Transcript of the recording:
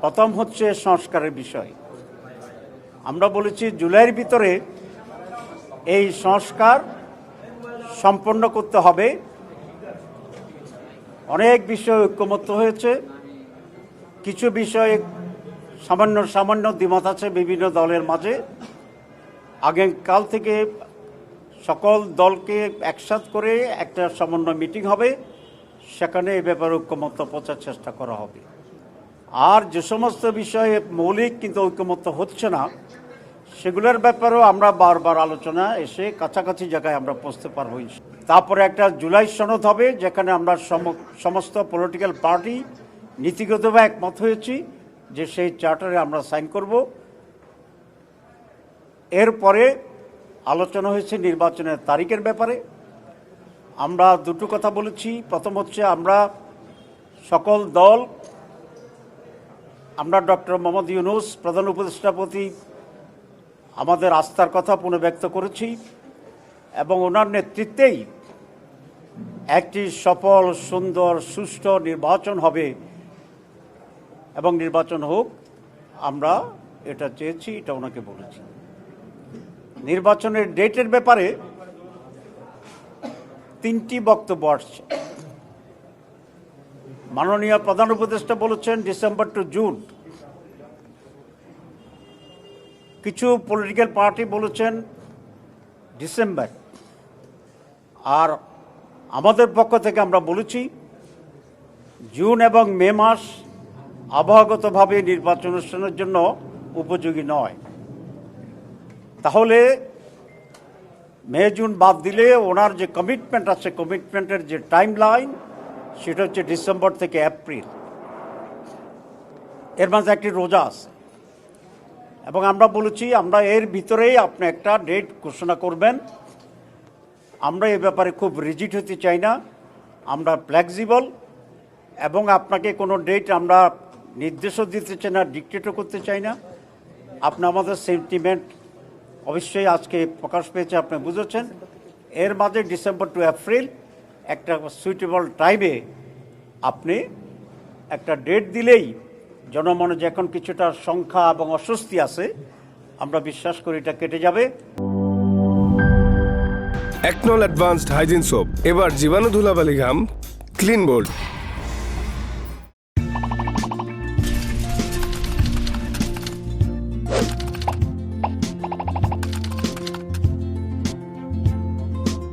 প্রথম হচ্ছে সংস্কারের বিষয়। আমরা বলেছি জুলাইয়ের ভিতরে এই সংস্কার সম্পন্ন করতে হবে। অনেক বিষয় ঐক্যমত্য হয়েছে, কিছু বিষয়ে সামান্য সামান্য দ্বিমত আছে বিভিন্ন দলের মাঝে। আগামীকাল থেকে সকল দলকে একসাথ করে একটা সমন্বয় মিটিং হবে, সেখানে এই ব্যাপারে ঐক্যমত্য পৌঁছার চেষ্টা করা হবে। আর যে সমস্ত বিষয়ে মৌলিক কিন্তু ঐক্যমত্য হচ্ছে না, সেগুলোর ব্যাপারেও আমরা বারবার আলোচনা এসে কাছাকাছি জায়গায় আমরা পৌঁছতে পারবো। তারপরে একটা জুলাই সনদ হবে, যেখানে আমরা সমস্ত পলিটিক্যাল পার্টি নীতিগতভাবে একমত হয়েছি যে সেই চার্টারে আমরা সাইন করব। এরপরে আলোচনা হয়েছে নির্বাচনের তারিখের ব্যাপারে। আমরা দুটো কথা বলেছি। প্রথম হচ্ছে আমরা সকল দল, আমরা ডক্টর মোহাম্মদ ইউনূস প্রধান উপদেষ্টার প্রতি আমাদের আস্থার কথা পুনর্ব্যক্ত করেছি এবং ওনার নেতৃত্বেই একটি সফল, সুন্দর, সুষ্ঠু নির্বাচন হবে এবং নির্বাচন হোক, আমরা এটা চেয়েছি, এটা ওনাকে বলেছি। নির্বাচনের ডেটের ব্যাপারে 3টি বক্তব্য আসছে। মাননীয় প্রধান উপদেষ্টা বলেছেন ডিসেম্বর টু জুন, কিছু পলিটিক্যাল পার্টি বলেছেন ডিসেম্বর, আর আমাদের পক্ষ থেকে আমরা বলেছি জুন এবং মে মাস আবহাওয়াগতভাবে নির্বাচন অনুষ্ঠানের জন্য উপযোগী নয়। তাহলে মে জুন বাদ দিলে ওনার যে কমিটমেন্ট আছে, কমিটমেন্টের যে টাইম লাইন, সেটা হচ্ছে ডিসেম্বর থেকে এপ্রিল। এর মাঝে একটি রোজা আছে এবং আমরা বলেছি আমরা এর ভিতরেই আপনি একটা ডেট ঘোষণা করবেন। আমরা এ ব্যাপারে খুব রিজিড হতে চাই না, আমরা ফ্লেক্সিবল, এবং আপনাকে কোনো ডেট আমরা নির্দেশও দিতে চাই না, ডিক্টেটও করতে চাই না। আপনি আমাদের সেন্টিমেন্ট অবশ্যই আজকে প্রকাশ পেয়েছে, আপনি বুঝেছেন। এর মাঝে ডিসেম্বর টু এপ্রিল একটা সুইটেবল টাইমে আপনি একটা ডেট দিলেই জনমনে যে এখন কিছুটা সংখ্যা এবং অস্বস্তি আছে, আমরা বিশ্বাস করি এটা কেটে যাবে। একনল অ্যাডভান্সড হাইজিন সোপ, এবার জীবাণু ধুলাবালি ঘাম ক্লিন বোল্ড।